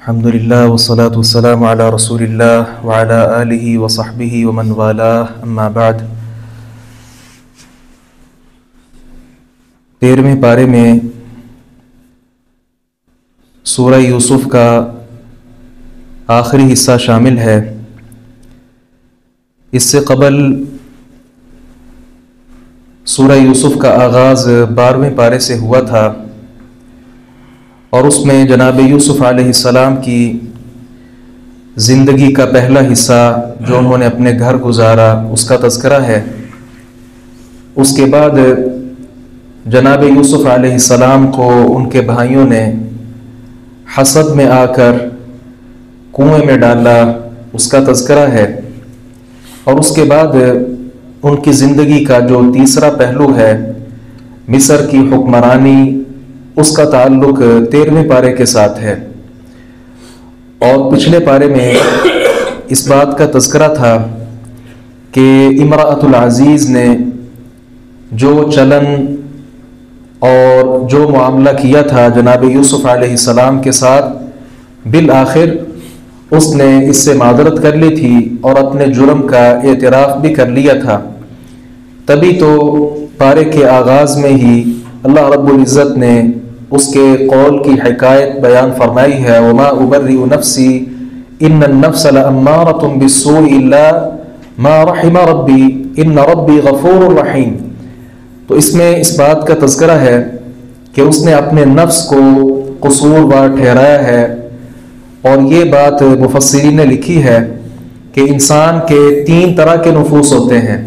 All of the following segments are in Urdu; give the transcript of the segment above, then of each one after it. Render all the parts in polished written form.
الحمدللہ والصلاة والسلام علی رسول اللہ وعلی آلہ وصحبہ ومن والاہ، اما بعد۔ 13ویں پارے میں سورہ یوسف کا آخری حصہ شامل ہے۔ اس سے قبل سورہ یوسف کا آغاز 12ویں پارے سے ہوا تھا، اور اس میں جناب یوسف علیہ السلام کی زندگی کا پہلا حصہ جو انہوں نے اپنے گھر گزارا اس کا تذکرہ ہے۔ اس کے بعد جناب یوسف علیہ السلام کو ان کے بھائیوں نے حسد میں آ کر کنویں میں ڈالا، اس کا تذکرہ ہے۔ اور اس کے بعد ان کی زندگی کا جو تیسرا پہلو ہے مصر کی حکمرانی، اس کا تعلق 13ویں پارے کے ساتھ ہے۔ اور پچھلے پارے میں اس بات کا تذکرہ تھا کہ امرأۃ العزیز نے جو چلن اور جو معاملہ کیا تھا جناب یوسف علیہ السلام کے ساتھ، بالآخر اس نے اس سے معذرت کر لی تھی اور اپنے جرم کا اعتراف بھی کر لیا تھا۔ تبھی تو پارے کے آغاز میں ہی اللہ رب العزت نے اس کے قول کی حکایت بیان فرمائی ہے، وما ابرئ نفسی ان النفس لامارۃ بالسوء الا ما رحم ربی ان ربی غفور رحیم۔ تو اس میں اس بات کا تذکرہ ہے کہ اس نے اپنے نفس کو قصوروار ٹھہرایا ہے، اور یہ بات مفسرین نے لکھی ہے کہ انسان کے 3 طرح کے نفوس ہوتے ہیں۔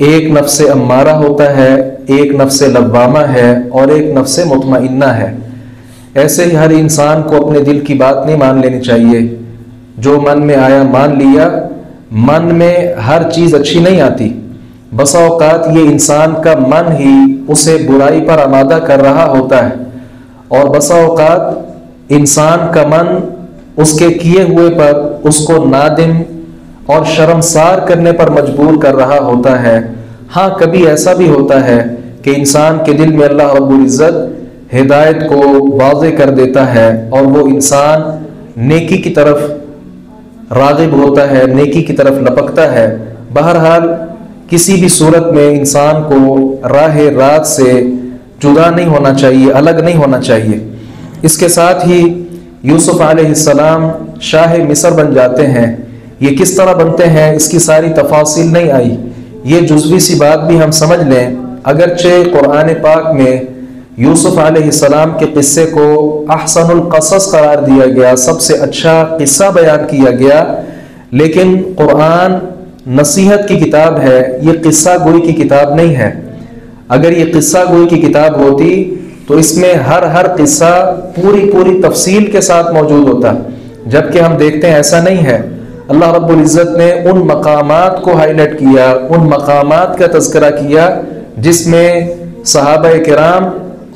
ایک نفس امارہ ہوتا ہے، ایک نفس لوامہ ہے، اور ایک نفس مطمئنہ ہے۔ ایسے ہی ہر انسان کو اپنے دل کی بات نہیں مان لینی چاہیے، جو من میں آیا مان لیا۔ من میں ہر چیز اچھی نہیں آتی، بسا اوقات یہ انسان کا من ہی اسے برائی پر آمادہ کر رہا ہوتا ہے، اور بسا اوقات انسان کا من اس کے کیے ہوئے پر اس کو نادم اور شرمسار کرنے پر مجبور کر رہا ہوتا ہے۔ ہاں، کبھی ایسا بھی ہوتا ہے کہ انسان کے دل میں اللہ رب العزت ہدایت کو واضح کر دیتا ہے، اور وہ انسان نیکی کی طرف راغب ہوتا ہے، نیکی کی طرف لپکتا ہے۔ بہرحال کسی بھی صورت میں انسان کو راہ راست سے جدا نہیں ہونا چاہیے، الگ نہیں ہونا چاہیے۔ اس کے ساتھ ہی یوسف علیہ السلام شاہ مصر بن جاتے ہیں۔ یہ کس طرح بنتے ہیں اس کی ساری تفاصیل نہیں آئی، یہ جزوی سی بات بھی ہم سمجھ لیں۔ اگرچہ قرآن پاک میں یوسف علیہ السلام کے قصے کو احسن القصص قرار دیا گیا، سب سے اچھا قصہ بیان کیا گیا، لیکن قرآن نصیحت کی کتاب ہے، یہ قصہ گوئی کی کتاب نہیں ہے۔ اگر یہ قصہ گوئی کی کتاب ہوتی تو اس میں ہر قصہ پوری تفصیل کے ساتھ موجود ہوتا، جبکہ ہم دیکھتے ہیں ایسا نہیں ہے۔ اللہ رب العزت نے ان مقامات کو ہائی لائٹ کیا، ان مقامات کا تذکرہ کیا جس میں صحابہ کرام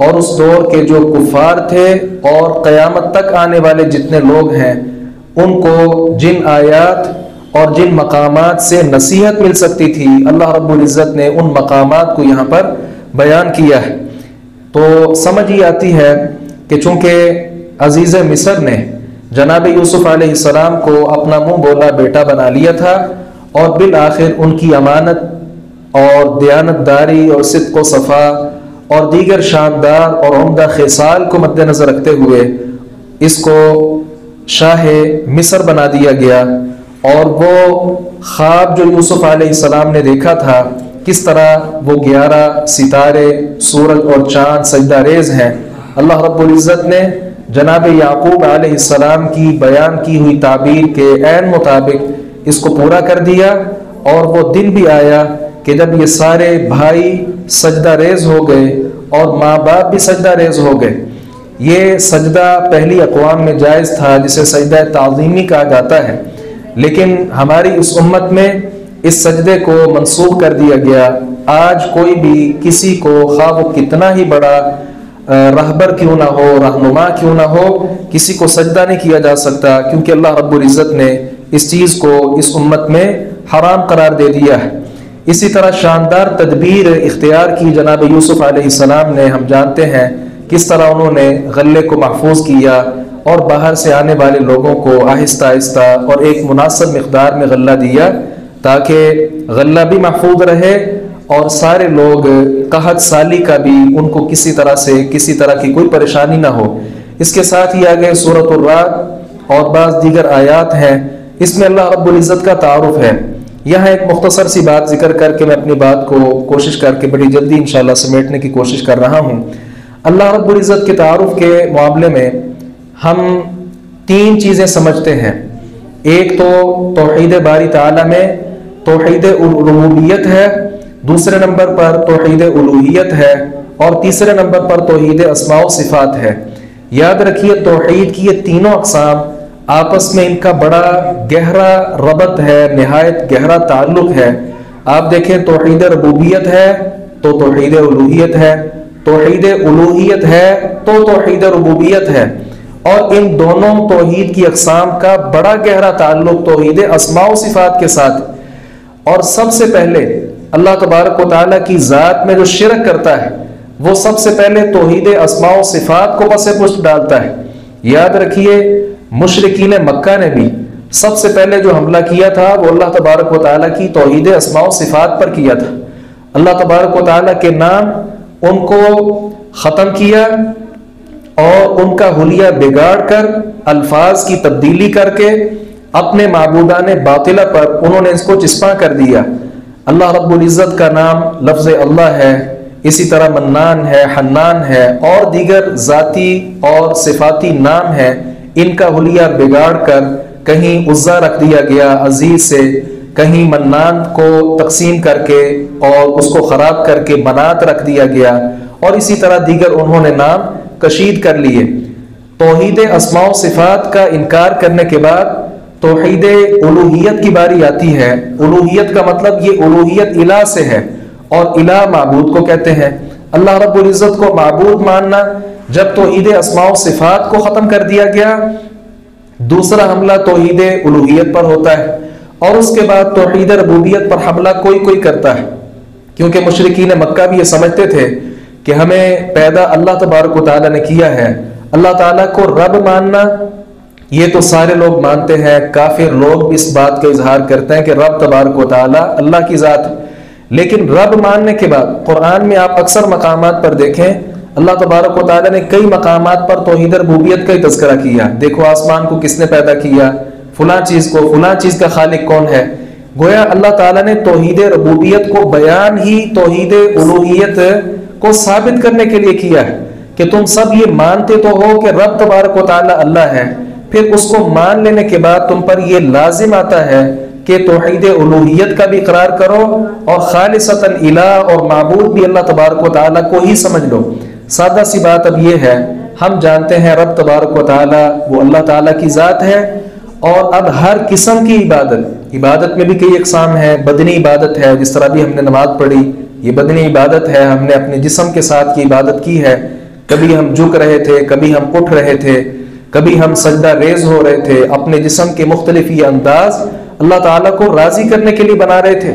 اور اس دور کے جو کفار تھے اور قیامت تک آنے والے جتنے لوگ ہیں، ان کو جن آیات اور جن مقامات سے نصیحت مل سکتی تھی، اللہ رب العزت نے ان مقامات کو یہاں پر بیان کیا ہے۔ تو سمجھ ہی آتی ہے کہ چونکہ عزیز مصر نے جناب یوسف علیہ السلام کو اپنا منہ بولا بیٹا بنا لیا تھا، اور بالآخر ان کی امانت اور دیانت داری اور صدق و صفا اور دیگر شاندار اور عمدہ خصال کو مد نظر رکھتے ہوئے اس کو شاہ مصر بنا دیا گیا۔ اور وہ خواب جو یوسف علیہ السلام نے دیکھا تھا، کس طرح وہ 11 ستارے، سورج اور چاند سجدہ ریز ہیں، اللہ رب العزت نے جناب یعقوب علیہ السلام کی بیان کی ہوئی تعبیر کے عین مطابق اس کو پورا کر دیا۔ اور وہ دن بھی آیا کہ جب یہ سارے بھائی سجدہ ریز ہو گئے اور ماں باپ بھی سجدہ ریز ہو گئے۔ یہ سجدہ پہلی اقوام میں جائز تھا، جسے سجدہ تعظیمی کہا جاتا ہے، لیکن ہماری اس امت میں اس سجدے کو منسوخ کر دیا گیا۔ آج کوئی بھی کسی کو خواہ وہ کتنا ہی بڑا رہبر کیوں نہ ہو، رہنما کیوں نہ ہو، کسی کو سجدہ نہیں کیا جا سکتا، کیونکہ اللہ رب العزت نے اس چیز کو اس امت میں حرام قرار دے دیا ہے۔ اسی طرح شاندار تدبیر اختیار کی جناب یوسف علیہ السلام نے، ہم جانتے ہیں کس طرح انہوں نے غلے کو محفوظ کیا اور باہر سے آنے والے لوگوں کو آہستہ آہستہ اور ایک مناسب مقدار میں غلہ دیا تاکہ غلہ بھی محفوظ رہے اور سارے لوگ قحط سالی کا بھی ان کو کسی طرح کی کوئی پریشانی نہ ہو۔ اس کے ساتھ ہی آگے سورۃ الرعد اور بعض دیگر آیات ہیں، اس میں اللہ رب العزت کا تعارف ہے۔ یہاں ایک مختصر سی بات ذکر کر کے میں اپنی بات کو کوشش کر کے بڑی جلدی انشاءاللہ سمیٹنے کی کوشش کر رہا ہوں۔ اللہ رب العزت کے تعارف کے معاملے میں ہم 3 چیزیں سمجھتے ہیں۔ ایک تو توحید باری تعالیٰ میں توحید ربوبیت ہے، دوسرے نمبر پر توحید الوہیت ہے، اور تیسرے نمبر پر توحید اسماء و صفات ہے۔ یاد رکھیے توحید کی یہ تینوں اقسام آپس میں ان کا بڑا گہرا ربط ہے، نہایت گہرا تعلق ہے۔ آپ دیکھیں توحید ربوبیت ہے تو توحید الوہیت ہے، توحید الوہیت ہے تو توحید ربوبیت ہے، اور ان دونوں توحید کی اقسام کا بڑا گہرا تعلق توحید اسماء و صفات کے ساتھ۔ اور سب سے پہلے اللہ تبارک و تعالیٰ کی ذات میں جو شرک کرتا ہے وہ سب سے پہلے توحید اسماء و صفات کو پس پشت ڈالتا ہے۔ یاد رکھیے مشرکین مکہ نے بھی سب سے پہلے جو حملہ کیا تھا وہ اللہ تبارک و تعالیٰ کی توحید اسماء و صفات پر کیا تھا۔ اللہ تبارک و تعالیٰ کے نام ان کو ختم کیا اور ان کا حلیہ بگاڑ کر الفاظ کی تبدیلی کر کے اپنے معبودان باطلہ پر انہوں نے اس کو چسپاں کر دیا۔ اللہ رب العزت کا نام لفظ اللہ ہے، اسی طرح منان ہے، حنان ہے، اور دیگر ذاتی اور صفاتی نام ہیں، ان کا حلیہ بگاڑ کر کہیں عزا رکھ دیا گیا عزیز سے، کہیں منان کو تقسیم کر کے اور اس کو خراب کر کے منات رکھ دیا گیا، اور اسی طرح دیگر انہوں نے نام کشید کر لیے۔ توحید اسماء و صفات کا انکار کرنے کے بعد توحید الوہیت کی باری آتی ہے۔ الوہیت کا مطلب یہ الوہیت الہ سے ہے، اور الہ معبود کو کہتے ہیں۔ اللہ رب العزت کو معبود ماننا، جب توحید اسماء و صفات کو ختم کر دیا گیا، دوسرا حملہ توحید الوہیت پر ہوتا ہے، اور اس کے بعد توحید ربوبیت پر حملہ کوئی کرتا ہے، کیونکہ مشرکین مکہ بھی یہ سمجھتے تھے کہ ہمیں پیدا اللہ تبارک و تعالیٰ نے کیا ہے۔ اللہ تعالیٰ کو رب ماننا یہ تو سارے لوگ مانتے ہیں، کافر لوگ بھی اس بات کا اظہار کرتے ہیں کہ رب تبارک و تعالیٰ اللہ کی ذات ہے، لیکن رب ماننے کے بعد قرآن میں آپ اکثر مقامات پر دیکھیں اللہ تبارک و تعالیٰ نے کئی مقامات پر توحید ربوبیت کا ہی تذکرہ کیا۔ دیکھو آسمان کو کس نے پیدا کیا، فلاں چیز کو، فلاں چیز کا خالق کون ہے۔ گویا اللہ تعالیٰ نے توحید ربوبیت کو بیان ہی توحید الوہیت کو ثابت کرنے کے لیے کیا ہے کہ تم سب یہ مانتے تو ہو کہ رب تبارک و تعالیٰ اللہ ہے، پھر اس کو مان لینے کے بعد تم پر یہ لازم آتا ہے کہ توحید الوہیت کا بھی اقرار کرو اور خالصتاً الہ اور معبود بھی اللہ تبارک و تعالیٰ کو ہی سمجھ لو۔ سادہ سی بات اب یہ ہے، ہم جانتے ہیں رب تبارک و تعالیٰ وہ اللہ تعالیٰ کی ذات ہے، اور اب ہر قسم کی عبادت میں بھی کئی اقسام ہیں۔ بدنی عبادت ہے، جس طرح بھی ہم نے نماز پڑھی، یہ بدنی عبادت ہے، ہم نے اپنے جسم کے ساتھ کی عبادت کی ہے۔ کبھی ہم جھک رہے تھے، کبھی ہم اٹھ رہے تھے، کبھی ہم سجدہ ریز ہو رہے تھے، اپنے جسم کے مختلف یہ انداز اللہ تعالیٰ کو راضی کرنے کے لیے بنا رہے تھے۔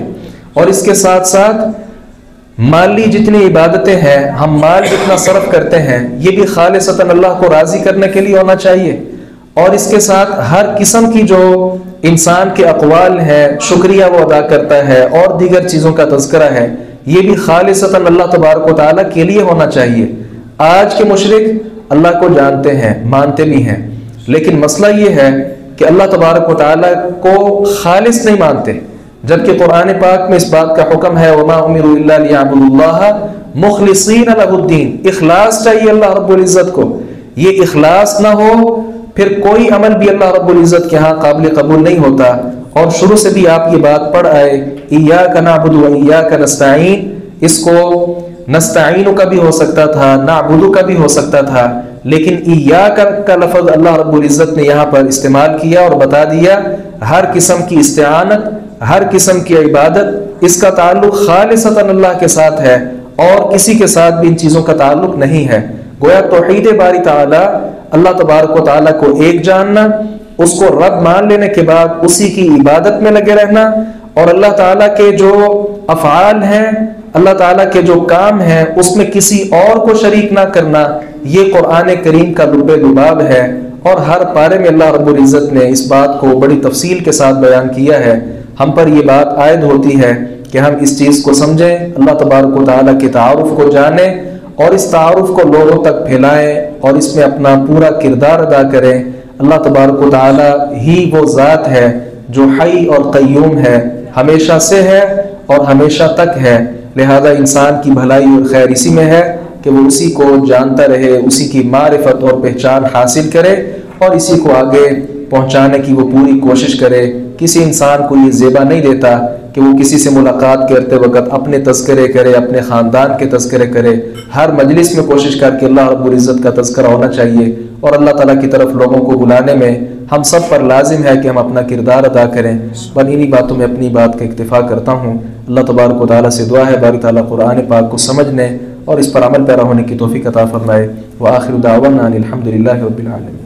اور اس کے ساتھ ساتھ مالی جتنی عبادتیں ہیں، ہم مال جتنا صرف کرتے ہیں، یہ بھی خالصتاً اللہ کو راضی کرنے کے لیے ہونا چاہیے۔ اور اس کے ساتھ ہر قسم کی جو انسان کے اقوال ہیں، شکریہ وہ ادا کرتا ہے اور دیگر چیزوں کا تذکرہ ہے، یہ بھی خالصتاً اللہ تبارک و تعالیٰ کے لیے ہونا چاہیے۔ آج کے مشرک اللہ کو جانتے ہیں، مانتے بھی ہیں، لیکن مسئلہ یہ ہے کہ اللہ تبارک و تعالیٰ کو خالص نہیں مانتے، جبکہ قرآن پاک میں اس بات کا حکم ہے وَمَا أُمِرُوا إِلَّا لِيَعْبُدُوا اللَّهَ مُخْلِصِينَ لَهُ الدِّينَ۔ اخلاص چاہیے اللہ رب العزت کو، یہ اخلاص نہ ہو پھر کوئی عمل بھی اللہ رب العزت کے ہاں قابل قبول نہیں ہوتا۔ اور شروع سے بھی آپ یہ بات پڑھ آئے ایاک نعبد و ایاک نستعین، اس کو نستعین کا بھی ہو سکتا تھا، نعبد کا بھی ہو سکتا تھا، لیکن ایاک کا لفظ اللہ رب العزت نے یہاں پر استعمال کیا اور بتا دیا ہر قسم کی استعانت، ہر قسم کی عبادت، اس کا تعلق خالصتاً اللہ کے ساتھ ہے اور کسی کے ساتھ بھی ان چیزوں کا تعلق نہیں ہے۔ گویا توحید باری تعالیٰ اللہ تبارک و تعالیٰ کو ایک جاننا، اس کو رب مان لینے کے بعد اسی کی عبادت میں لگے رہنا، اور اللہ تعالیٰ کے جو افعال ہیں، اللہ تعالیٰ کے جو کام ہیں، اس میں کسی اور کو شریک نہ کرنا، یہ قرآن کریم کا لب لباب ہے۔ اور ہر پارے میں اللہ رب العزت نے اس بات کو بڑی تفصیل کے ساتھ بیان کیا ہے۔ ہم پر یہ بات عائد ہوتی ہے کہ ہم اس چیز کو سمجھیں، اللہ تبارک و تعالیٰ کے تعارف کو جانیں اور اس تعارف کو لوگوں تک پھیلائیں اور اس میں اپنا پورا کردار ادا کریں۔ اللہ تبارک و تعالیٰ ہی وہ ذات ہے جو حی اور قیوم ہے، ہمیشہ سے ہے اور ہمیشہ تک ہے، لہذا انسان کی بھلائی اور خیر اسی میں ہے کہ وہ اسی کو جانتا رہے، اسی کی معرفت اور پہچان حاصل کرے اور اسی کو آگے پہنچانے کی وہ پوری کوشش کرے۔ کسی انسان کو یہ زیبا نہیں دیتا کہ وہ کسی سے ملاقات کرتے وقت اپنے تذکرے کرے، اپنے خاندان کے تذکرے کرے۔ ہر مجلس میں کوشش کر کے اللہ رب العزت کا تذکرہ ہونا چاہیے، اور اللہ تعالیٰ کی طرف لوگوں کو بلانے میں ہم سب پر لازم ہے کہ ہم اپنا کردار ادا کریں۔ بس انہی باتوں میں اپنی بات کا اکتفا کرتا ہوں۔ اللہ تبارک و تعالیٰ سے دعا ہے باری تعالیٰ قرآن پاک کو سمجھنے اور اس پر عمل پیرا ہونے کی توفیق عطا فرمائے۔ وآخر دعوانا الحمد للہ رب العالمین۔